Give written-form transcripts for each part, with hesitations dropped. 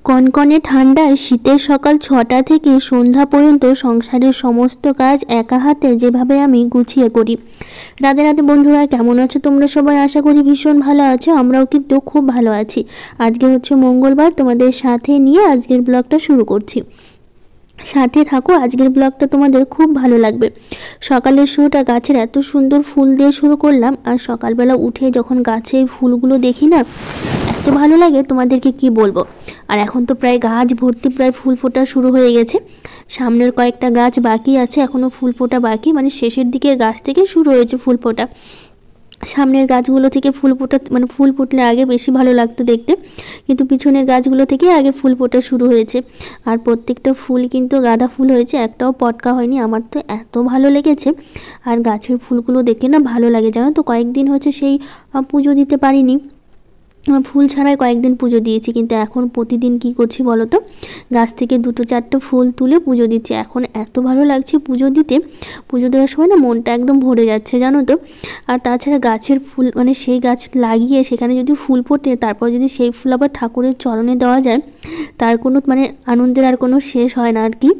কনকনে ঠান্ডায় শীতের সকাল ৬টা থেকে সন্ধ্যা পর্যন্ত সংসারের সমস্ত কাজ একা হাতে যেভাবে আমি গুছিয়ে করি। রাধে রাধে বন্ধুরা, কেমন আছো তোমরা সবাই? আশা করি ভীষণ ভালো আছো, আমরাও কিন্তু খুব ভালো আছি। আজকে হচ্ছে মঙ্গলবার, তোমাদের সাথে নিয়ে আজকের ব্লগটা শুরু করছি। সাথে থাকো, আজকের ব্লগটা তোমাদের খুব ভালো লাগবে। সকালের শুরুটা গাছের এত সুন্দর ফুল দিয়ে শুরু করলাম, আর সকালবেলা উঠে যখন গাছে ফুলগুলো দেখি না, এত ভালো লাগে তোমাদেরকে কি বলবো। আর এখন তো প্রায় গাছ ভর্তি প্রায় ফুল ফোটা শুরু হয়ে গেছে। সামনের কয়েকটা গাছ বাকি আছে, এখনও ফুল ফোটা বাকি, মানে শেষের দিকের গাছ থেকে শুরু হয়েছে ফুল ফোটা। সামনের গাছগুলো থেকে ফুল ফোটা মানে ফুল ফুটলে আগে বেশি ভালো লাগতো দেখতে, কিন্তু পিছনের গাছগুলো থেকে আগে ফুল ফোটা শুরু হয়েছে। আর প্রত্যেকটা ফুল কিন্তু গাঁদা ফুল হয়েছে, একটাও পটকা হয়নি। আমার তো এত ভালো লেগেছে, আর গাছের ফুলগুলো দেখে না ভালো লাগে, জানো তো। কয়েকদিন হচ্ছে সেই পুজো দিতে পারিনি, ফুল ছাড়াই কয়েকদিন পুজো দিয়েছি, কিন্তু এখন প্রতিদিন কি করছি বলো তো, গাছ থেকে 2-4টা ফুল তুলে পুজো দিচ্ছি। এখন এত ভালো লাগছে পুজো দিতে, পুজো দেওয়ার সময় না মনটা একদম ভরে যাচ্ছে, জানো তো। আর তাছাড়া গাছের ফুল মানে সেই গাছ লাগিয়ে সেখানে যদি ফুল ফোটে, তারপর যদি সেই ফুল আবার ঠাকুরের চরণে দেওয়া যায়, তার কোনো মানে আনন্দের আর কোনো শেষ হয় না আর কি।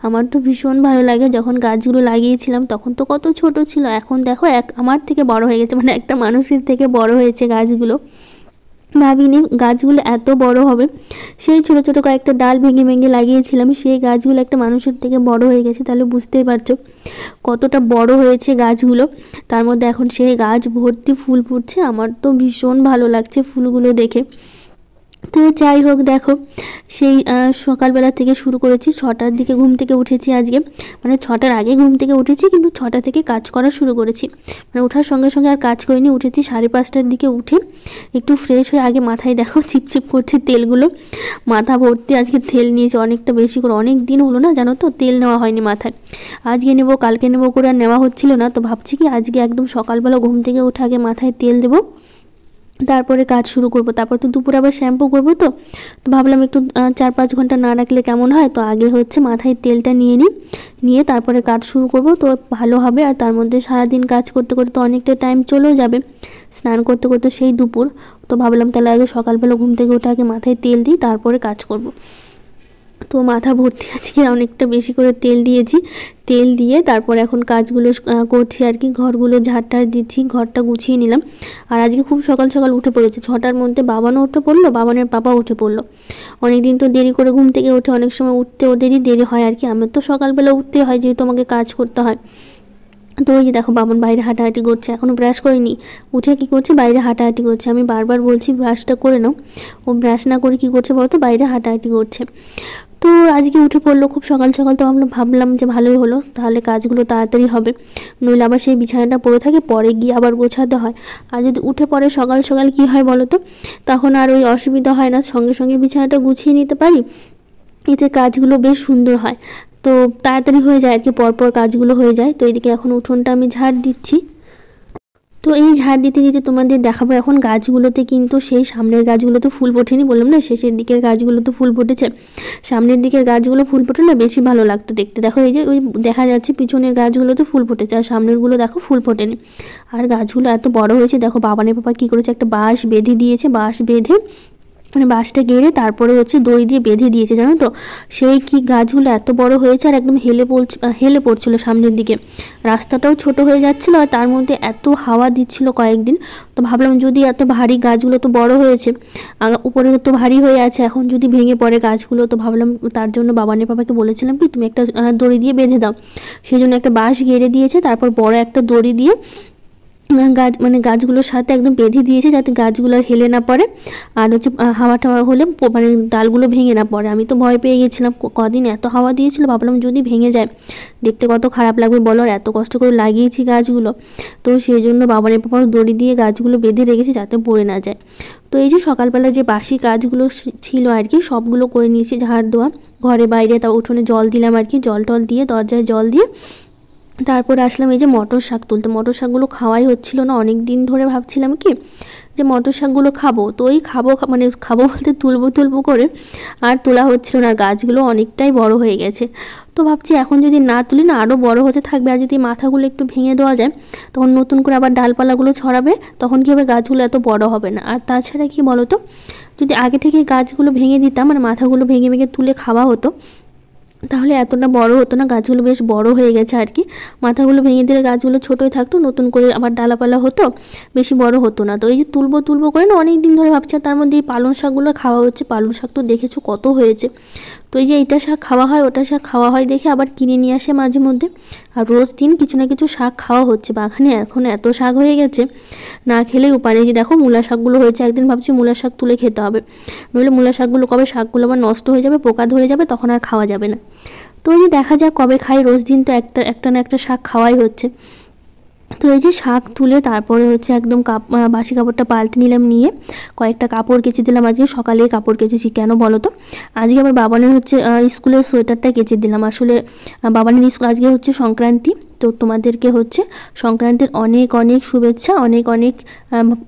আমার তো ভীষণ ভালো লাগে। যখন গাছগুলো লাগিয়েছিলাম তখন তো কত ছোট ছিল, এখন দেখো আমার থেকে বড় হয়ে গেছে, মানে একটা মানুষের থেকে বড় হয়েছে গাছগুলো। ভাবিনি গাছগুলো এত বড় হবে। সেই ছোট ছোট কয়েকটা ডাল ভেঙে ভেঙে লাগিয়েছিলাম, সেই গাছগুলো একটা মানুষের থেকে বড় হয়ে গেছে। তাহলে বুঝতেই পারছো কতটা বড় হয়েছে গাছগুলো। তার মধ্যে এখন সেই গাছ ভর্তি ফুল ফুটছে, আমার তো ভীষণ ভালো লাগছে ফুলগুলো দেখে। তো যাই হোক, দেখো সেই সকালবেলা থেকে শুরু করেছি। 6টার দিকে ঘুম থেকে উঠেছি আজকে, মানে 6টার আগে ঘুম থেকে উঠেছি, কিন্তু 6টা থেকে কাজ করা শুরু করেছি। মানে ওঠার সঙ্গে সঙ্গে আর কাজ করিনি, উঠেছি 5:30টার দিকে। উঠে একটু ফ্রেশ হয়ে আগে মাথায় দেখো চিপচিপ করছে তেলগুলো, মাথা ভর্তি আজকে তেল নিয়েছে অনেকটা বেশি করে। অনেক দিন হলো না জানো তো তেল নেওয়া হয়নি মাথায়, আজকে নেবো কালকে নেবো করে আর নেওয়া হচ্ছিল না। তো ভাবছি কি আজকে একদম সকালবেলা ঘুম থেকে উঠে আগে মাথায় তেল দেবো, তারপরে কাজ শুরু করব। তারপর তো দুপুরে আবার শ্যাম্পু করবো, তো ভাবলাম একটু 4-5 ঘন্টা না রাখলে কেমন হয়। তো আগে হচ্ছে মাথায় তেলটা নিয়ে তারপরে কাজ শুরু করব, তো ভালো হবে। আর তার মধ্যে সারাদিন কাজ করতে করতে তো অনেকটা টাইম চলেও যাবে, স্নান করতে করতে সেই দুপুর। তো ভাবলাম তাহলে আগে সকালবেলা ঘুম থেকে উঠে আগে মাথায় তেল দিই, তারপরে কাজ করব। তো মাথা ভর্তি আজকে অনেকটা বেশি করে তেল দিয়েছি। তেল দিয়ে তারপর এখন কাজগুলো করছি আর কি। ঘরগুলো ঝাড়টার দিচ্ছি, ঘরটা গুছিয়ে নিলাম। আর আজকে খুব সকাল সকাল উঠে পড়েছে। 6টার মধ্যে বাবানও উঠে পড়লো, বাবানের পাপা উঠে পড়লো। অনেকদিন তো দেরি করে ঘুম থেকে উঠে, অনেক সময় উঠতে ওদেরই দেরি হয় আর কি। আমার তো সকালবেলা উঠতে হয়, যেহেতু আমাকে কাজ করতে হয়। তো ওই যে দেখো বাবান বাইরে হাঁটাহাঁটি করছে, এখনও ব্রাশ করিনি। উঠে কি করছে, বাইরে হাঁটাহাঁটি করছে। আমি বারবার বলছি ব্রাশটা করে নাও, ও ব্রাশ না করে কি করছে বলো তো, বাইরে হাঁটাহাঁটি করছে। তো আজকে উঠে পড়লো খুব সকাল সকাল। তো আমরা ভাবলাম যে ভালোই হলো, তাহলে কাজগুলো তাড়াতাড়ি হবে, নইলে আবার সেই বিছানাটা পড়ে থাকে, পরে গিয়ে আবার গোছাতে হয়। আর যদি উঠে পড়ে সকাল সকাল কি হয় বলো তো, তখন আর ওই অসুবিধা হয় না, সঙ্গে সঙ্গে বিছানাটা গুছিয়ে নিতে পারি, এতে কাজগুলো বেশ সুন্দর হয়। তো তাড়াতাড়ি হয়ে যায় আর কি, পরপর কাজগুলো হয়ে যায়। তো এদিকে এখন উঠোনটা আমি ঝাড় দিচ্ছি। তো এই ঝাড় দিতে দিতে তোমাদের দেখাবো এখন গাছগুলোতে কিন্তু সেই সামনের গাছগুলোতে ফুল ফোটেনি, বললাম না শেষের দিকের গাছগুলোতে ফুল ফুটেছে। সামনের দিকের গাছগুলো ফুল ফোটে না বেশি ভালো লাগতো দেখতে। দেখো এই যে ওই দেখা যাচ্ছে পিছনের গাছগুলোতে ফুল ফুটেছে, আর সামনেরগুলো দেখো ফুল ফোটেনি। আর গাছগুলো এত বড় হয়েছে, দেখো বাবানের পাপা কী করেছে, একটা বাঁশ বেঁধে দিয়েছে, বাঁশ বেঁধে মানে বাঁশটা গেড়ে তারপরে হচ্ছে দড়ি দিয়ে বেঁধে দিয়েছে, জানো তো। সেই কি গাছগুলো এত বড় হয়েছে, আর একদম হেলে পড়ছিল সামনের দিকে। রাস্তাটাও ছোট হয়ে যাচ্ছিল, আর তার মধ্যে এত হাওয়া দিচ্ছিল কয়েকদিন। তো ভাবলাম যদি এত ভারী গাছগুলো তো বড় হয়েছে, উপরে তো ভারী হয়ে আছে, এখন যদি ভেঙে পড়ে গাছগুলো, তো ভাবলাম তার জন্য বাবানের পাপাকে বলেছিলাম কি তুমি একটা দড়ি দিয়ে বেঁধে দাও। সেই জন্য একটা বাঁশ গেড়ে দিয়েছে, তারপর বড় একটা দড়ি দিয়ে গাছ মানে গাছগুলোর সাথে একদম বেঁধে দিয়েছে, যাতে গাছগুলো আর হেলে না পড়ে, আর হচ্ছে হাওয়া টাওয়া হলে মানে ডালগুলো ভেঙে না পড়ে। আমি তো ভয় পেয়ে গেছিলাম, কদিন এত হাওয়া দিয়েছিল, ভাবলাম যদি ভেঙে যায় দেখতে কত খারাপ লাগবে বলো, আর এত কষ্ট করে লাগিয়েছি গাছগুলো। তো সেই জন্য বাবানের পাপা দড়ি দিয়ে গাছগুলো বেঁধে রেখেছি যাতে পড়ে না যায়। তো এই যে সকালবেলা যে বাসি কাজগুলো ছিল আর কি, সবগুলো করে নিয়েছি, ঝাড় দেওয়া, ঘরে বাইরে, তা উঠোনে জল দিলাম আর কি, জল টল দিয়ে দরজায় জল দিয়ে তারপর আসলাম এই যে মটর শাক তুলতে। মটর শাকগুলো খাওয়াই হচ্ছিল না, অনেক দিন ধরে ভাবছিলাম কি যে মটর শাকগুলো খাবো, তো ওই মানে খাবো বলতে তুলবো করে আর তোলা হচ্ছিল না, গাছগুলো অনেকটাই বড় হয়ে গেছে। তো ভাবছি এখন যদি না তুলি না আরও বড় হতে থাকবে, আর যদি মাথাগুলো একটু ভেঙে দেওয়া যায় তখন নতুন করে আবার ডালপালাগুলো ছড়াবে, তখন কী হবে গাছগুলো এত বড় হবে না। আর তাছাড়া কি বলো তো, যদি আগে থেকে গাছগুলো ভেঙে দিতাম মানে মাথাগুলো ভেঙে ভেঙে তুলে খাওয়া হতো তাহলে এতটা বড় হতো না, গাছগুলো বেশ বড় হয়ে গেছে আর কি। মাথাগুলো ভেঙে দিলে গাছগুলো ছোটোই থাকতো, নতুন করে আবার ডালাপালা হতো, বেশি বড় হতো না। তো এই যে তুলবো করে না অনেক দিন ধরে ভাবছি, তার মধ্যে এই পালং শাকগুলো খাওয়া হচ্ছে। পালং শাক তো দেখেছো কত হয়েছে, তো এই যে এইটা শাক খাওয়া হয় ওটা শাক খাওয়া হয় দেখে আবার কিনে নিয়ে আসে মাঝে মধ্যে, আর রোজ দিন কিছু না কিছু শাক খাওয়া হচ্ছে। বাগানে এখন এত শাক হয়ে গেছে না খেলেই উপায়। যে দেখো মূলা শাকগুলো হয়েছে, একদিন ভাবছি মূলা শাক তুলে খেতে হবে, নইলে মূলা শাকগুলো কবে শাকগুলো আবার নষ্ট হয়ে যাবে, পোকা ধরে যাবে, তখন আর খাওয়া যাবে না। তো এই যে দেখা যাক কবে খাই, রোজ দিন তো একটা না একটা শাক খাওয়াই হচ্ছে। তো এই যে শাক তুলে তারপরে হচ্ছে একদম বাসি কাপড়টা পাল্টে নিলাম, নিয়ে কয়েকটা কাপড় কেচে দিলাম। আজকে সকালে কাপড় কেচেছি, কেন বলো তো, আজকে আমার বাবানের হচ্ছে স্কুলের সোয়েটারটা কেচে দিলাম। আসলে বাবানের স্কুল আজকে হচ্ছে সংক্রান্তি, তো তোমাদেরকে হচ্ছে সংক্রান্তির অনেক অনেক শুভেচ্ছা, অনেক অনেক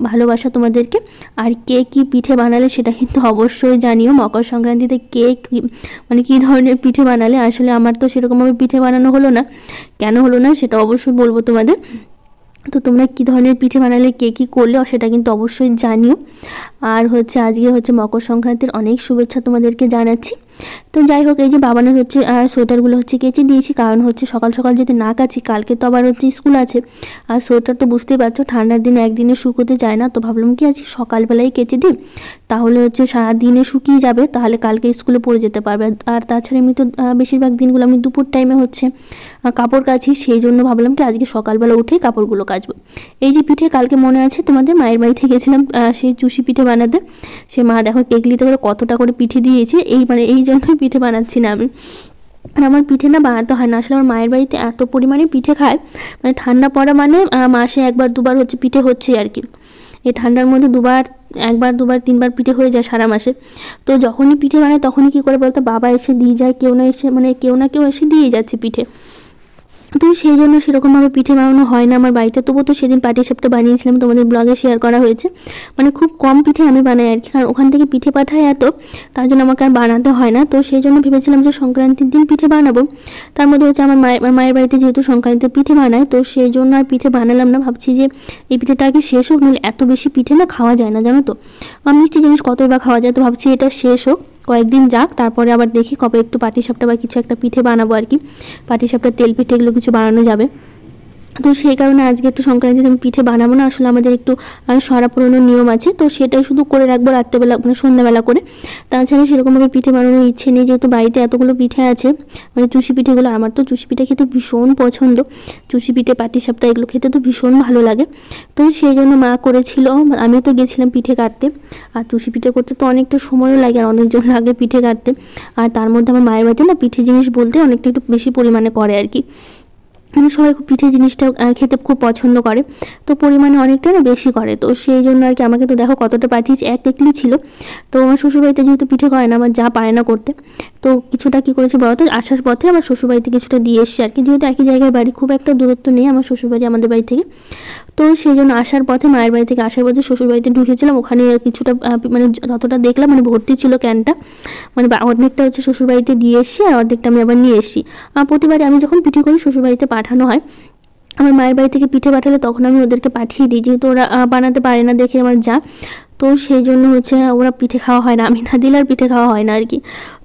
ভালোবাসা তোমাদেরকে। আর কে কী পিঠে বানালে সেটা কিন্তু অবশ্যই জানিও, মকর সংক্রান্তিতে কে মানে কী ধরনের পিঠে বানালে। আসলে আমার তো সেরকমভাবে পিঠে বানানো হলো না, কেন হলো না সেটা অবশ্যই বলবো তোমাদের। তো তোমরা কী ধরনের পিঠে বানালে, কে কী করলে সেটা কিন্তু অবশ্যই জানিও। আর হচ্ছে আজকে হচ্ছে মকর সংক্রান্তির অনেক শুভেচ্ছা তোমাদেরকে জানাচ্ছি। তো যাই হোক, এই যে বাবানের হচ্ছে সোয়েটারগুলো হচ্ছে কেচে দিয়েছি, কারণ হচ্ছে সকাল সকাল যদি না কাচি কালকে তো আবার হচ্ছে স্কুল আছে। আর সোয়েটার তো বুঝতেই পারছো ঠান্ডার দিনে একদিনে শুকোতে যায় না, তো ভাবলাম কি আজকে সকালবেলায় কেচে দিই, তাহলে হচ্ছে সারাদিনে শুকিয়ে যাবে, তাহলে কালকে স্কুলে পড়ে যেতে পারবে। আর তাছাড়া এমনি তো বেশিরভাগ দিনগুলো আমি দুপুর টাইমে হচ্ছে কাপড় কাচি, সেই জন্য ভাবলাম কি আজকে সকালবেলা উঠেই কাপড়গুলো কাচবো। এই যে পিঠে কালকে মনে আছে তোমাদের মায়ের বাড়িতে গেছিলাম সেই চুষি পিঠে বানাতে, সে মা দেখো কেকলিতে করে কতটা করে পিঠে দিয়েছে, এই জন্যই পিঠে বানাচ্ছি না আমি। আর আমার পিঠে না বানাতে হয় না, আসলে আমার মায়ের বাড়িতে এত পরিমাণে পিঠে খায়, মানে ঠান্ডা পড়া মানে মাসে একবার দুবার হচ্ছে পিঠে হচ্ছে আর কি। এই ঠান্ডার মধ্যে একবার দুবার তিনবার পিঠে হয়ে যায় সারা মাসে। তো যখনই পিঠে বানায় তখনই কী করে বলতো, বাবা এসে দিয়ে যায়, কেউ না কেউ এসে দিয়ে যাচ্ছে পিঠে। তো সেই জন্য সেরকমভাবে পিঠে বানানো হয় না আমার বাড়িতে। তবু তো সেদিন পাটিসাপটা বানিয়েছিলাম, তোমাদের ব্লগে শেয়ার করা হয়েছে। মানে খুব কম পিঠে আমি বানাই আর কি, কারণ ওখান থেকে পিঠে পাঠায় এত, তার জন্য আমাকে আর বানাতে হয় না। তো সেই জন্য ভেবেছিলাম যে সংক্রান্তির দিন পিঠে বানাবো, তার মধ্যে হচ্ছে আমার মায়ের বাড়িতে যেহেতু সংক্রান্তিতে পিঠে বানায়, তো সেই জন্য আর পিঠে বানালাম না। ভাবছি যে এই পিঠেটা আগে শেষ হোক, নাহলে এত বেশি পিঠে না খাওয়া যায় না জানো তো, মিষ্টি জিনিস কতই বা খাওয়া যায়। তো ভাবছি এটা শেষ হোক, কয়েকদিন যাক, তারপরে আবার দেখি কবে একটু পাটিসাপটা বা কিছু একটা পিঠে বানাবো আর কি। পাটিসাপটা, তেল পিঠে এগুলো কিছু বানানো যাবে। তো সেই কারণে আজকে একটু সংক্রান্তিতে আমি পিঠে বানাবো না, আসলে আমাদের একটু সরা পুরোনো নিয়ম আছে, তো সেটাই শুধু করে রাখবো রাত্রেবেলা মানে সন্ধ্যাবেলা করে। তাছাড়া সেরকমভাবে পিঠে বানানোর ইচ্ছে নেই, যেহেতু বাড়িতে এতগুলো পিঠে আছে, মানে চুষি পিঠেগুলো। আমার তো চুষি পিঠে খেতে ভীষণ পছন্দ, চুষি পিঠে পাটিসাপটা এগুলো খেতে তো ভীষণ ভালো লাগে। তো সেই জন্য মা করেছিল, আমিও তো গেছিলাম পিঠে কাটতে। আর চুষি পিঠে করতে তো অনেকটা সময়ও লাগে, আর অনেকজন লাগে পিঠে কাটতে। আর তার মধ্যে আমার মায়ের বাড়িতে না পিঠে জিনিস বলতে অনেকটা একটু বেশি পরিমাণে করে আর কি, মানে সবাই খুব পিঠে জিনিসটা খেতে খুব পছন্দ করে, তো পরিমাণে অনেকটা না বেশি করে। তো সেই জন্য আর কি আমাকে তো দেখো কতটা পাঠিয়েছে, এক কেটলি ছিল। তো আমার শ্বশুরবাড়িতে যেহেতু পিঠে করে না, আমার যা পারে না করতে, তো কিছুটা কী করেছে বলতো, আসার পথে আমার শ্বশুরবাড়িতে কিছুটা দিয়ে এসছে আর কি, যেহেতু একই জায়গায় বাড়ি, খুব একটা দূরত্ব নেই আমার শ্বশুরবাড়ি আমাদের বাড়ি থেকে। তো সেই জন্য আসার পথে, মায়ের বাড়ি থেকে আসার পথে শ্বশুরবাড়িতে ঢুকেছিলাম, ওখানে কিছুটা মানে যতটা দেখলাম মানে ভর্তি ছিল ক্যানটা, মানে অর্ধেকটা হচ্ছে শ্বশুরবাড়িতে দিয়ে এসেছি, আর অর্ধেকটা আমি আবার নিয়ে এসেছি। প্রতিবারে আমি যখন পিঠে করি শ্বশুরবাড়িতে পাঠানো হয়, আমার মায়ের বাড়ি থেকে পিঠে পাঠালে তখন আমি ওদেরকে পাঠিয়ে দিই, যেহেতু ওরা বানাতে পারে না দেখে আমার যা, তো সেই জন্য হচ্ছে ওরা পিঠে খাওয়া হয় না, আমি না দিলে আর পিঠে খাওয়া হয় না আর কি।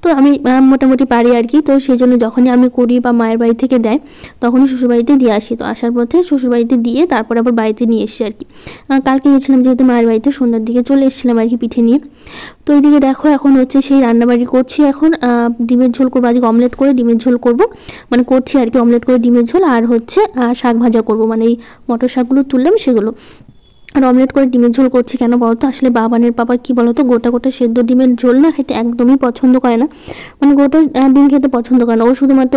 তো আমি মোটামুটি পারি আর কি, তো সেই জন্য যখনই আমি করি বা মায়ের বাড়ি থেকে দেয় তখনই শ্বশুরবাড়িতে দিয়ে আসি। তো আসার পথে শ্বশুরবাড়িতে দিয়ে তারপর আবার বাড়িতে নিয়ে এসেছি আর কি। কালকে গেছিলাম যেহেতু মায়ের বাড়িতে, সন্ধ্যার দিকে চলে এসেছিলাম আর কি পিঠে নিয়ে। তো এইদিকে দেখো এখন হচ্ছে সেই রান্নাবাড়ি করছি, এখন ডিমের ঝোল করবো, আজকে অমলেট করে ডিমের ঝোল করবো, মানে করছি আর কি, অমলেট করে ডিমের ঝোল, আর হচ্ছে শাক ভাজা করবো, মানে এই মটর শাকগুলো তুললাম সেগুলো। আর অমলেট করে ডিমের ঝোল করছি কেন বলতো, আসলে বাবানের বাবা কি বলতো, গোটা গোটা সেদ্ধ ডিমের ঝোল না খেতে একদমই পছন্দ করে না, মানে গোটা ডিম খেতে পছন্দ করে না। ও শুধুমাত্র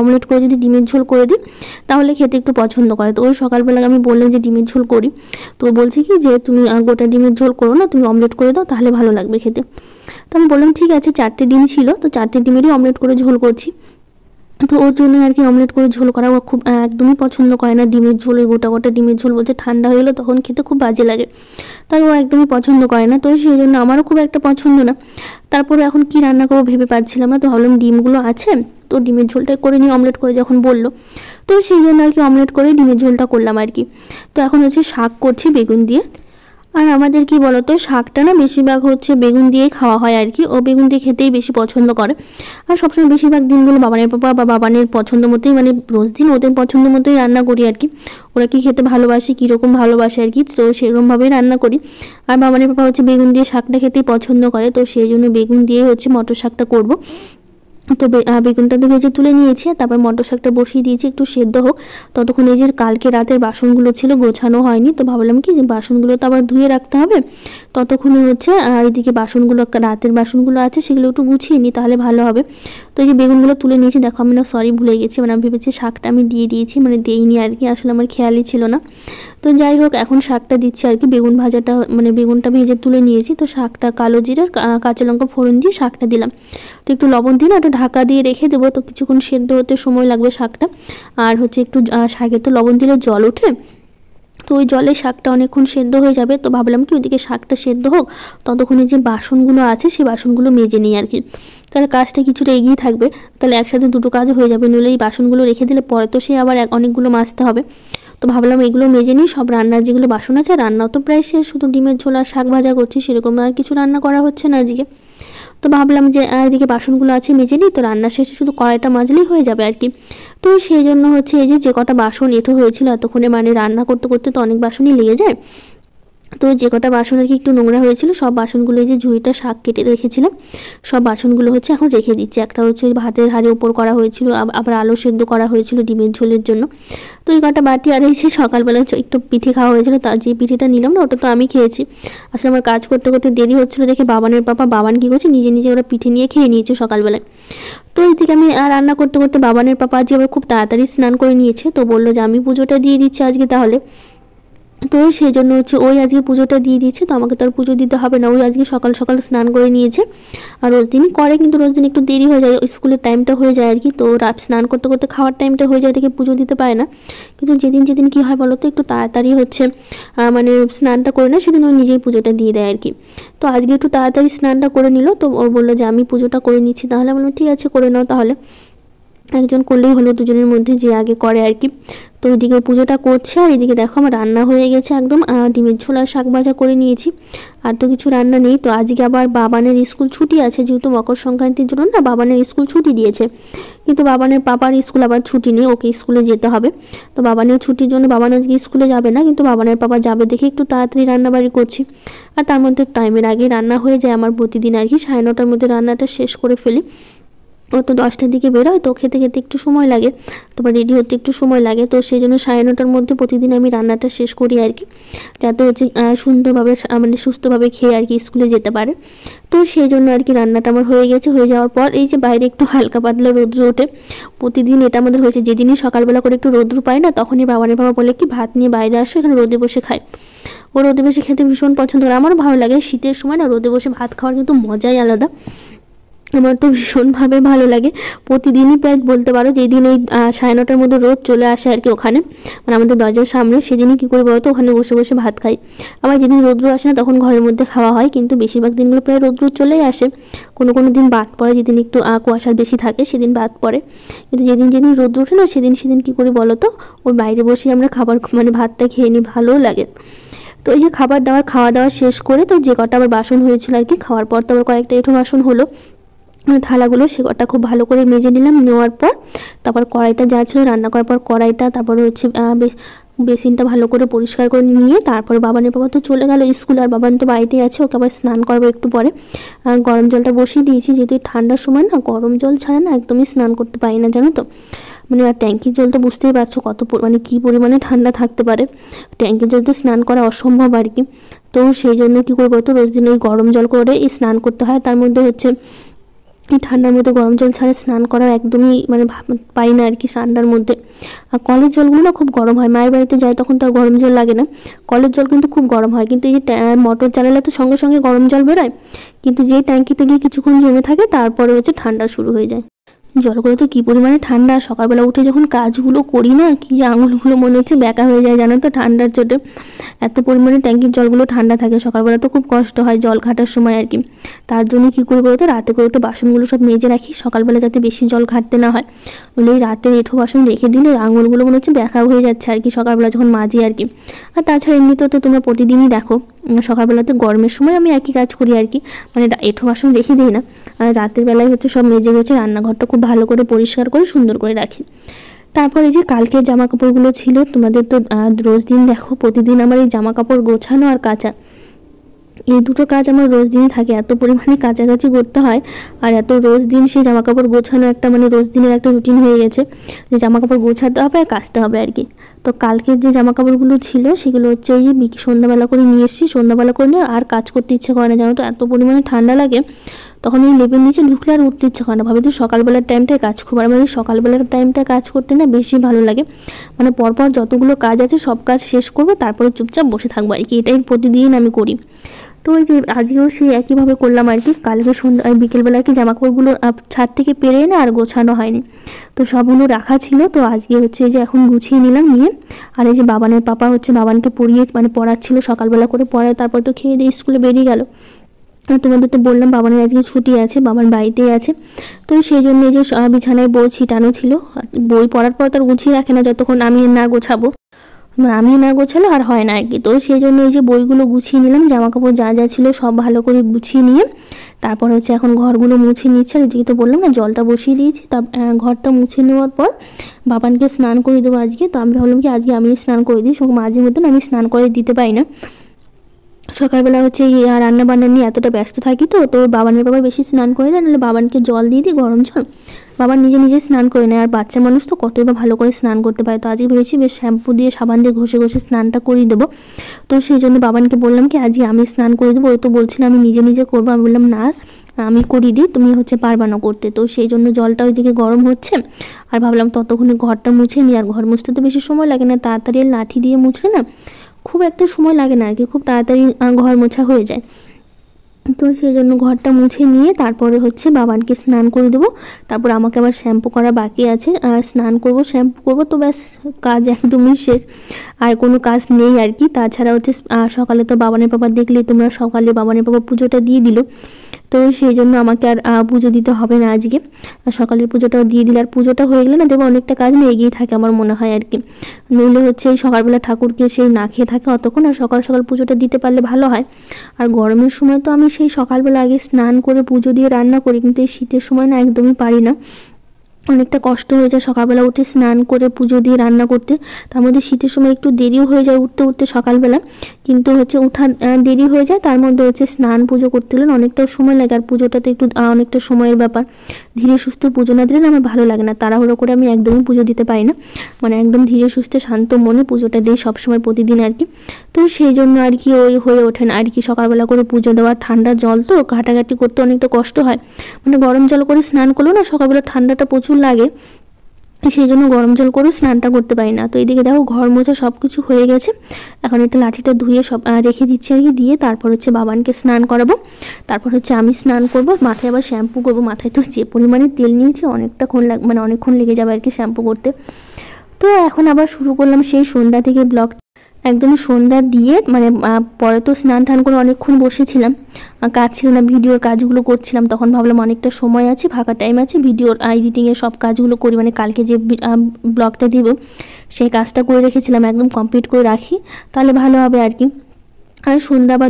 অমলেট করে যদি ডিমের ঝোল করে দিই তাহলে খেতে একটু পছন্দ করে। তো ওই সকালবেলা আমি বললাম যে ডিমের ঝোল করি, তো বলছে কি যে তুমি গোটা ডিমের ঝোল করো না, তুমি অমলেট করে দাও তাহলে ভালো লাগবে খেতে। তো আমি বললাম ঠিক আছে, 4টে ডিম ছিল, তো 4টে ডিমেরই অমলেট করে ঝোল করছি। তো ওর জন্য আর কি অমলেট করে ঝোল করা ও খুব একদমই পছন্দ করে না ডিমের ঝোল, ওই গোটা গোটা ডিমের ঝোল, বলছে ঠান্ডা হয়ে গেলো তখন খেতে খুব বাজে লাগে, তাই ও একদমই পছন্দ করে না। তো সেই জন্য আমারও খুব একটা পছন্দ না। তারপরে এখন কি রান্না করবো ভেবে পাচ্ছিলাম না, তো ভাবলাম ডিমগুলো আছে তো ডিমের ঝোলটা করে নিই অমলেট করে যখন বললো, তো সেই জন্য আর কি অমলেট করে ডিমের ঝোলটা করলাম আর কি। তো এখন হচ্ছে শাক করছি বেগুন দিয়ে। আর আমাদের কি বলতো শাকটা না বেশিরভাগ হচ্ছে বেগুন দিয়েই খাওয়া হয় আর কি, ও বেগুন দিয়ে খেতেই বেশি পছন্দ করে। আর সবসময় বেশিরভাগ দিনগুলো বাবানের পাপা বা বাবানের পছন্দ মতোই, মানে রোজ দিন ওদের পছন্দ মতোই রান্না করি আর কি। ওরা কি খেতে ভালোবাসে, কীরকম ভালোবাসে আর কি, তো সেরকমভাবেই রান্না করি। আর বাবানের পাপা হচ্ছে বেগুন দিয়ে শাকটা খেতেই পছন্দ করে, তো সেই জন্য বেগুন দিয়ে হচ্ছে মটর শাকটা করবো। তো বেগুনটা তো ভেজে তুলে নিয়েছি, তারপর মটর শাকটা বসিয়ে দিয়েছি একটু সেদ্ধ হোক। ততক্ষণ এই যে কালকে রাতের বাসনগুলো ছিল গোছানো হয়নি, তো ভাবলাম কি যে বাসনগুলো তো আবার ধুয়ে রাখতে হবে, ততক্ষণে হচ্ছে এইদিকে বাসনগুলো রাতের বাসনগুলো আছে সেগুলো একটু গুছিয়ে নিই তাহলে ভালো হবে। তো এই যে বেগুনগুলো তুলে নিয়েছি, দেখো আমি না সরি ভুলে গেছি, মানে আমি ভেবেছি শাকটা আমি দিয়ে দিয়েছি, মানে দেইনি আর কি, আসলে আমার খেয়ালই ছিল না। তো যাই হোক এখন শাকটা দিচ্ছি আর কি, বেগুন ভাজাটা মানে বেগুনটা ভেজে তুলে নিয়েছি, তো শাকটা কালো জিরার কাঁচা লঙ্কা ফোড়ন দিয়ে শাকটা দিলাম। তো একটু লবণ দিয়ে না একটু ঢাকা দিয়ে রেখে দেবো, তো কিছুক্ষণ সেদ্ধ হতে সময় লাগবে শাকটা। আর হচ্ছে একটু শাকে তো লবণ দিলে জল ওঠে, তো ওই জলে শাকটা অনেকক্ষণ সেদ্ধ হয়ে যাবে। তো ভাবলাম কি ওইদিকে শাকটা সেদ্ধ হোক, ততক্ষণে যে বাসনগুলো আছে সেই বাসনগুলো মেজে নিই আর কি, তাহলে কাজটা কিছুটা এগিয়ে থাকবে, তাহলে একসাথে দুটো কাজ হয়ে যাবে। নইলে এই বাসনগুলো রেখে দিলে পরে তো সে আবার অনেকগুলো মাজতে হবে। তো ভাবলাম এগুলো মেজে নিই, সব রান্নার যেগুলো বাসন আছে, রান্নাও তো প্রায় শেষ, শুধু ডিমের ঝোল আর শাক ভাজা করছি, সেরকম আর কিছু রান্না করা হচ্ছে না আজকে। তো ভাবলাম যে এদিকে বাসনগুলো আছে মেজে নিই, তো রান্না শেষে শুধু কড়াইটা মাজলেই হয়ে যাবে আর কি। তো সেই জন্য হচ্ছে এই যে কটা বাসন এঁঠো হয়েছিল এতক্ষণে, মানে রান্না করতে করতে তো অনেক বাসনই লেগে যায়, তো যে কটা বাসন আর কি একটু নোংরা হয়েছিল সব বাসনগুলো এই যে ঝুড়িটা শাক কেটে রেখেছিলাম, সব বাসনগুলো হচ্ছে এখন রেখে দিচ্ছি। একটা হচ্ছে ভাতের হাঁড়ি উপর করা হয়েছিল, আবার আলু সেদ্ধ করা হয়েছিল ডিমের ঝোলের জন্য। তো এই কটা বাটি আর এই যে সকালবেলা একটু পিঠে খাওয়া হয়েছিল, তার যে পিঠেটা নিলাম না ওটা তো আমি খেয়েছি। আসলে আমার কাজ করতে করতে দেরি হচ্ছিলো দেখে বাবানের বাবান কী করছে নিজে নিজে ওরা পিঠে নিয়ে খেয়ে নিয়েছে সকালবেলায়। তো এইদিকে আমি রান্না করতে করতে বাবানের পাপা আজকে আবার খুব তাড়াতাড়ি স্নান করে নিয়েছে, তো বললো যে আমি পুজোটা দিয়ে দিচ্ছি আজকে তাহলে। তো সেই জন্য হচ্ছে ওই আজকে পুজোটা দিয়ে দিয়েছে, তো আমাকে তো আর পুজো দিতে হবে না, ওই আজকে সকাল সকাল স্নান করে নিয়েছে। আর রোজ দিনই করে, কিন্তু রোজ দিন একটু দেরি হয়ে যায়, স্কুলের টাইমটা হয়ে যায় আর কি, তো রাত স্নান করতে করতে খাওয়ার টাইমটা হয়ে যায় থেকে পুজো দিতে পারে না। কিন্তু যেদিন যেদিন কী হয় বলো তো একটু তাড়াতাড়ি হচ্ছে মানে স্নানটা করে না, সেদিন ওই নিজেই পুজোটা দিয়ে দেয় আর কি। তো আজকে একটু তাড়াতাড়ি স্নানটা করে নিল, তো ও বললো যে আমি পুজোটা করে নিচ্ছি তাহলে, বললাম ঠিক আছে করে নাও তাহলে, একজন করলেই হলো, দুজনের মধ্যে যে আগে করে আর কি। তো ওইদিকে পুজোটা করছে, আর এদিকে দেখো আমার রান্না হয়ে গেছে একদম, ডিমের ঝোল আর শাক ভাজা করে নিয়েছি, আর তো কিছু রান্না নেই। তো আজকে আবার বাবানের স্কুল ছুটি আছে, যেহেতু মকর সংক্রান্তির জন্য না বাবানের স্কুল ছুটি দিয়েছে, কিন্তু বাবানের পাপার স্কুল আবার ছুটি নেই, ওকে স্কুলে যেতে হবে। তো বাবানের ছুটির জন্য বাবান আজকে স্কুলে যাবে না, কিন্তু বাবানের পাপা যাবে দেখে একটু তাড়াতাড়ি রান্নাবাড়ি করছি। আর তার মধ্যে টাইমের আগে রান্না হয়ে যায় আমার প্রতিদিন আর কি, 9:30টার মধ্যে রান্নাটা শেষ করে ফেলি। ও তো 10টার দিকে বেরোয়, তো খেতে খেতে একটু সময় লাগে, তারপর রেডি হতে একটু সময় লাগে, তো সেই জন্য 9:30টার মধ্যে প্রতিদিন আমি রান্নাটা শেষ করি আর কি, যাতে হচ্ছে সুন্দরভাবে মানে সুস্থভাবে খেয়ে আর কি স্কুলে যেতে পারে। তো সেই জন্য আর কি রান্নাটা আমার হয়ে গেছে, হয়ে যাওয়ার পর এই যে বাইরে একটু হালকা পাতলা রৌদ্র ওঠে, প্রতিদিন এটা আমাদের হয়েছে, যেদিনই সকালবেলা করে একটু রৌদ্র পায় না তখনই বাবানের বাবা বলে কি ভাত নিয়ে বাইরে আসো, এখানে রোদে বসে খায়। ও রোদে বসে খেতে ভীষণ পছন্দ করে, আমারও ভালো লাগে, শীতের সময় না রোদে বসে ভাত খাওয়ার কিন্তু মজাই আলাদা, আমার তো ভীষণভাবে ভালো লাগে। প্রতিদিনই প্রায় বলতে পারো, যেদিন এই 9:30টার মধ্যে রোদ চলে আসে আর কি ওখানে, মানে আমাদের দরজার সামনে, সেদিনই কী করে বলো তো ওখানে বসে বসে ভাত খাই। আবার যেদিন রৌদ্র আসে না তখন ঘরের মধ্যে খাওয়া হয়, কিন্তু বেশিরভাগ দিনগুলো প্রায় রৌদ্র চলেই আসে, কোনো কোনো দিন বাদ পড়ে, যেদিন একটু কুয়াশা বেশি থাকে সেদিন বাদ পড়ে, কিন্তু যেদিন যেদিন রৌদ্র ওঠে না সেদিন সেদিন কী করে বলো তো ওই বাইরে বসে আমরা খাবার মানে ভাতটা খেয়ে নিই, ভালোও লাগে। তো এই যে খাওয়া দাওয়া শেষ করে, তো যে কটা আবার বাসন হয়েছিল আর কি খাওয়ার পর, তো আবার কয়েকটা এঁঠো বাসন হলো, থালাগুলো সেটা খুব ভালো করে মেজে নিলাম, নেওয়ার পর তারপর কড়াইটা যা ছিল রান্না করার পর কড়াইটা, তারপরে হচ্ছে বেসিনটা ভালো করে পরিষ্কার করে নিয়ে তারপরে বাবানের বাবা তো চলে গেল স্কুল, আর বাবান তো বাড়িতেই আছে, ওকে আবার স্নান করবো একটু পরে। গরম জলটা বসিয়ে দিয়েছি, যেহেতু ঠান্ডার সময় না গরম জল ছাড়া না একদমই স্নান করতে পারি না জানো তো, মানে আর ট্যাঙ্কির জল তো বুঝতেই পারছো কত মানে কী পরিমাণে ঠান্ডা থাকতে পারে, ট্যাঙ্কির জল তো স্নান করা অসম্ভব আর কি। তো সেই জন্য কী করবো, তো রোজ দিন ওই গরম জল করে স্নান করতে হয়, তার মধ্যে হচ্ছে এই ঠান্ডার মধ্যে গরম জল ছাড়া স্নান করার একদমই মানে পাই না আর কি ঠান্ডার মধ্যে। আর কলের জলগুলো না খুব গরম হয়, মায়ের বাড়িতে যাই তখন তো আর গরম জল লাগে না, কলের জল কিন্তু খুব গরম হয়, কিন্তু এই যে মোটর চালালে তো সঙ্গে সঙ্গে গরম জল বেরোয়, কিন্তু যে ট্যাঙ্কিতে গিয়ে কিছুক্ষণ জমে থাকে তারপরে হচ্ছে ঠান্ডা শুরু হয়ে যায়। জলগুলো তো কী পরিমাণে ঠান্ডা। সকালবেলা উঠে যখন কাজগুলো করি না, কি যে আঙুলগুলো মনে হচ্ছে ব্যাকা হয়ে যায় জানো তো ঠান্ডার চোটে। এত পরিমাণে ট্যাঙ্কির জলগুলো ঠান্ডা থাকে, সকালবেলা তো খুব কষ্ট হয় জল ঘাটার সময় আর কি। তার জন্য কী করি বলতো, রাতে করে তো বাসনগুলো সব মেজে রাখি সকালবেলা, যাতে বেশি জল ঘাটতে না হয়। বলে এই রাতে এঁঠো বাসন রেখে দিলে আঙুলগুলো মনে হচ্ছে ব্যাকা হয়ে যাচ্ছে আর কি সকালবেলা যখন মাজি আর কি। আর তাছাড়া এমনিতেও তো তোমরা প্রতিদিনই দেখো সকালবেলাতে গরমের সময় আমি একই কাজ করি আর কি, মানে এঁঠো বাসন রেখে দিই না। আর রাতের বেলায় হচ্ছে সব মেজে গেছে, রান্নাঘরটা খুব ভালো করে পরিষ্কার করে সুন্দর করে রাখি। তারপর এই যে কালকের জামা কাপড়গুলো ছিল, তোমাদের তো রোজ দিন দেখো প্রতিদিন আমার এই জামা কাপড় গোছানো আর কাচা, এই দুটো কাজ আমার রোজ দিনই থাকে। এত পরিমাণে কাছাকাছি করতে হয় আর এত রোজ দিন সেই জামা কাপড় গোছানো একটা মানে রোজ দিনের একটা রুটিন হয়ে গেছে যে জামা কাপড় গোছাতে হবে আর কাচতে হবে আর কি। তো কালকের যে জামা কাপড়গুলো ছিল সেগুলো হচ্ছে এই যে সন্ধ্যাবেলা করে নিয়ে এসেছি। সন্ধ্যাবেলা করে নিয়ে আর কাজ করতে ইচ্ছে করে না জানো তো, এত পরিমাণে ঠান্ডা লাগে তখন এই লেপের নিচে ঢুকলে আর উঠতে ইচ্ছে করে না। ভাবে তো সকালবেলার টাইমটায় কাজ করবো, আর মানে সকালবেলার টাইমটা কাজ করতে না বেশি ভালো লাগে। মানে পরপর যতগুলো কাজ আছে সব কাজ শেষ করবো, তারপরে চুপচাপ বসে থাকবো আর কি, এটাই প্রতিদিন আমি করি। তো ওই যে আজকেও সেই একইভাবে করলাম আর কি। কালকে সন্ধ্যা বিকেলবেলা আর কি জামা কাপড়গুলো ছাদ থেকে পেরে এনে আর গোছানো হয়নি, তো সবগুলো রাখা ছিল। তো আজকে হচ্ছে যে এখন গুছিয়ে নিলাম নিয়ে। আর এই যে বাবানের পাপা হচ্ছে বাবানকে পড়িয়ে মানে পড়াচ্ছিল সকালবেলা করে, পড়ায় তারপর তো খেয়ে দিয়ে স্কুলে বেরিয়ে গেল। তোমাদের তো বললাম বাবানের আজকে ছুটি আছে, বাবান বাড়িতেই আছে। তো সেই জন্য এই যে বিছানায় বই ছিটানো ছিল, বই পড়ার পর তার গুছিয়ে রাখে না যতক্ষণ আমি না গোছাবো, আমি না গোছালো আর হয় না আর কি। তো সেই জন্য এই যে বইগুলো গুছিয়ে নিলাম, জামা কাপড় যা যা ছিল সব ভালো করে গুছিয়ে নিয়ে তারপর হচ্ছে এখন ঘরগুলো মুছে নিচ্ছে। আর এদিকে তো বললাম না জলটা বসিয়ে দিয়েছি, তা ঘরটা মুছে নেওয়ার পর বাবানকে স্নান করে দেবো আজকে। তো আমি ভাবলাম কি আজকে আমি স্নান করে দিই, মাঝে মধ্যে আমি স্নান করে দিতে পারি না। সকালবেলা হচ্ছে রান্না বান্না নিয়ে এতটা ব্যস্ত থাকি, তো বাবানের বাবা বেশি স্নান করে দেয়, নাহলে বাবানকে জল দিয়ে দিই গরম জল, বাবা নিজে নিজে স্নান করে নেয়। আর বাচ্চা মানুষ তো কতই বা ভালো করে স্নান করতে পারে। তো আজকে ভেবেছি বেশ শ্যাম্পু দিয়ে সাবান দিয়ে ঘষে ঘষে স্নানটা করিয়ে দেবো। তো সেই জন্য বাবানকে বললাম কি আজকে আমি স্নান করে দেবো। ও তো বলছিল আমি নিজে নিজে করবো, আমি বললাম না আমি করিয়ে দিই, তুমি হচ্ছে পারবা না করতে। তো সেই জন্য জলটা ওইদিকে গরম হচ্ছে আর ভাবলাম ততক্ষণে ঘরটা মুছে নিই। আর ঘর মুছতে তো বেশি সময় লাগে না, তাড়াতাড়ি লাঠি দিয়ে মুছলে না খুব একটা সময় লাগে না আর কি, খুব তাড়াতাড়ি ঘর মোছা হয়ে যায়। তো সেই জন্য ঘরটা মুছে নিয়ে তারপরে হচ্ছে বাবানকে স্নান করে দেবো। তারপর আমাকে আবার শ্যাম্পু করা বাকি আছে, আর স্নান করব শ্যাম্পু করব, তো ব্যাস কাজ একদমই শেষ, আর কোনো কাজ নেই আর কি। তাছাড়া হচ্ছে সকালে তো বাবানের বাবা দেখলে তোমরা, সকালে বাবানের বাবা পুজোটা দিয়ে দিল, তো সেই জন্য আমাকে আর পুজো দিতে হবে না আজকে। সকালের পুজোটাও দিয়ে দিলে আর পুজোটা হয়ে গেলে না দেবো অনেকটা কাজ নিয়ে এগিয়ে থাকে আমার মনে হয় আর কি। নইলে হচ্ছে এই সকালবেলা ঠাকুরকে সেই না খেয়ে থাকে অতক্ষণ, আর সকাল সকাল পুজোটা দিতে পারলে ভালো হয়। আর গরমের সময় তো আমি সেই সকালবেলা আগে স্নান করে পুজো দিয়ে রান্না করি, কিন্তু এই শীতের সময় না একদমই পারি না, অনেকটা কষ্ট হয়ে যায় সকালবেলা উঠে স্নান করে পুজো দিয়ে রান্না করতে। তার মধ্যে শীতের সময় একটু দেরিও হয়ে যায় উঠতে উঠতে সকালবেলা, কিন্তু হচ্ছে উঠা দেরি হয়ে যায়, তার মধ্যে হচ্ছে স্নান পুজো করতে গেলে অনেকটা সময় লাগে। আর পুজোটা তো একটু অনেকটা সময়ের ব্যাপার, ধীরে সুস্থে পুজো না দিলে আমার ভালো লাগে না, তাড়াহুড়ো করে আমি একদমই পুজো দিতে পারি না। মানে একদম ধীরে সুস্থে শান্ত মনে পুজোটা দিই সবসময় প্রতিদিন আর কি। তো সেই জন্য আর কি ওই হয়ে ওঠে না আর কি সকালবেলা করে পুজো দেওয়া। ঠান্ডা জল তো ঘাটাঘাটি করতে অনেকটা কষ্ট হয়, মানে গরম জল করে স্নান করলেও না সকালবেলা ঠান্ডাটা প্রচুর লাগে, সেই জন্য গরম জল করে স্নানটা করতে পারি না। তো এইদিকে দেখো ঘর মোছা সব কিছু হয়ে গেছে, এখন একটা লাঠিটা ধুয়ে সব রেখে দিচ্ছি আর কি, দিয়ে তারপর হচ্ছে বাবানকে স্নান করাবো, তারপর হচ্ছে আমি স্নান করব, মাথায় আবার শ্যাম্পু করবো। মাথায় তো যে পরিমাণে তেল নিয়েছি মানে অনেকক্ষণ লেগে যাবে আর কি শ্যাম্পু করতে। তো এখন আবার শুরু করলাম সেই সন্ধ্যা থেকে ব্লগ, একদম সন্ধ্যা দিয়ে মানে পরে তো স্নান টান করে অনেকক্ষণ বসেছিলাম, কাজ ছিল না, ভিডিওর কাজগুলো করছিলাম। তখন ভাবলাম অনেকটা সময় আছে, ফাঁকা টাইম আছে, ভিডিওর এডিটিংয়ের সব কাজগুলো করি, মানে কালকে যে ব্লগটা দেব সেই কাজটা করে রেখেছিলাম, একদম কমপ্লিট করে রাখি তাহলে ভালো হবে আর কি। আর সন্ধ্যা বা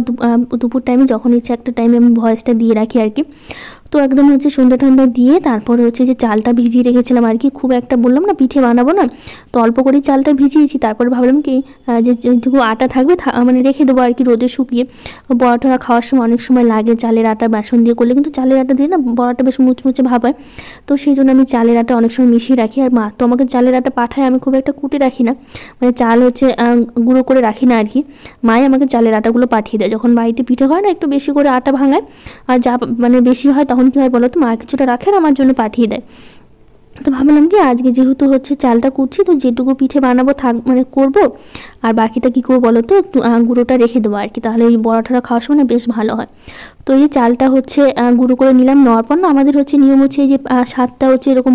দুপুর টাইমে যখন ইচ্ছে একটা টাইমে আমি ভয়েসটা দিয়ে রাখি আর কি। তো একদম হচ্ছে সন্ধ্যা ঠান্ডা দিয়ে তারপরে হচ্ছে যে চালটা ভিজিয়ে রেখেছিলাম আর কি, খুব একটা বললাম না পিঠে বানাবো না, তো অল্প করে চালটা ভিজিয়েছি। তারপরে ভাবলাম কি যে যেটুকু আটা থাকবে মানে রেখে দেবো আর কি রোদে শুকিয়ে। বড়াটা খাওয়ার সময় অনেক সময় লাগে চালের আটা বেসন দিয়ে করলে, কিন্তু চালের আটা দিয়ে না বড়াটা বেশ মুচমুচে ভাব হয়, তো সেই জন্য আমি চালের আটা অনেক সময় মিশিয়ে রাখি। আর মা তো আমাকে চালের আটা পাঠায়, আমি খুব একটা কুটে রাখি না, মানে চাল হচ্ছে গুঁড়ো করে রাখি না আর কি, মাই আমাকে চালের আটাগুলো পাঠিয়ে দেয়। যখন বাড়িতে পিঠে হয় না একটু বেশি করে আটা ভাঙায়, আর যা মানে বেশি হয় তখন কী হয় বলো তো, মা কিছুটা রাখে আর আমার জন্য পাঠিয়ে দেয়। তো ভাবলাম কি আজকে যেহেতু হচ্ছে চালটা কুটছি, তো যেটুকু পিঠে বানাবো মানে করবো, আর বাকিটা কী করবো বলো তো, একটু গুঁড়োটা রেখে দেবো আর কি, তাহলে ওই বড়াটা খাওয়ার সময় বেশ ভালো হয়। তো এই যে চালটা হচ্ছে গুঁড়ো করে নিলাম, নেওয়ার পর না আমাদের হচ্ছে নিয়ম হচ্ছে এই যে স্বাদটা হচ্ছে এরকম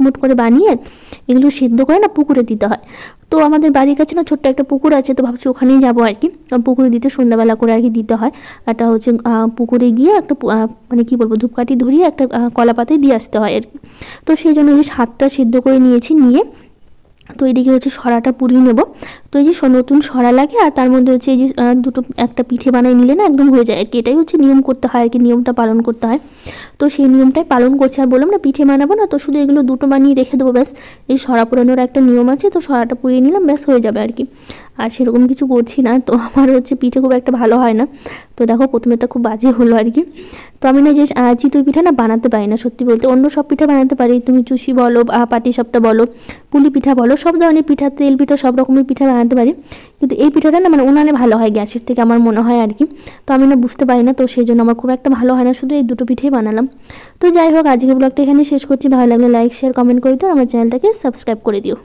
মুট করে বানিয়ে এগুলো সিদ্ধ করে না পুকুরে দিতে হয়। তো আমাদের বাড়ির কাছে না ছোট্ট একটা পুকুর আছে, তো ভাবছি ওখানেই যাবো আর কি। পুকুরে দিতে সন্ধ্যাবেলা করে আর কি দিতে হয়। একটা হচ্ছে পুকুরে গিয়ে একটা মানে কী বলবো, ধূপকাঠি ধরিয়ে একটা কলা পাতায় দিয়ে আসতে হয় আর কি। তো সেই জন্য ওই স্বাদটা সিদ্ধ করে নিয়েছি, নিয়ে তো এদিকে হচ্ছে সরাটা পুড়িয়ে নেব। তো এই যে নতুন সরা লাগে, আর তার মধ্যে হচ্ছে এই যে দুটো একটা পিঠে বানিয়ে নিলে না একদম হয়ে যায় আর কি। এটাই হচ্ছে নিয়ম করতে হয় আর কি, নিয়মটা পালন করতে হয়। তো সেই নিয়মটাই পালন করছি। আর বললাম না পিঠে বানাবো না, তো শুধু এগুলো দুটো বানিয়ে রেখে দেবো ব্যাস। এই সরা পোড়ানোর একটা নিয়ম আছে, তো সরাটা পুড়িয়ে নিলাম ব্যাস হয়ে যাবে আর কি। আর সেরকম কিছু করছি না। তো আমার হচ্ছে পিঠে খুব একটা ভালো হয় না। তো দেখো প্রথমেটা খুব বাজে হলো আর কি। তো আমি না যে চিতই পিঠা না বানাতে পারি না সত্যি বলতে। অন্য সব পিঠা বানাতে পারি, তুমি চুষি বলো, পাটিসাপটা বলো, পুলি পিঠা বলো, সব ধরনের পিঠা, তেল পিঠা, সব রকমের পিঠা বানাতে পারি। কিন্তু এই পিঠাটা না মানে উনানে ভালো হয় গ্যাসের থেকে, আমার মনে হয় আর কি। তো আমি না বুঝতে পারি না, তো সেই জন্য আমার খুব একটা ভালো হয় না, শুধু এই দুটো পিঠেই বানালাম। তো যাই হোক, আজকের ব্লগটা এখানে শেষ করছি। ভালো লাগলে লাইক শেয়ার কমেন্ট করে দিও, আমার চ্যানেলটাকে সাবস্ক্রাইব করে দিও।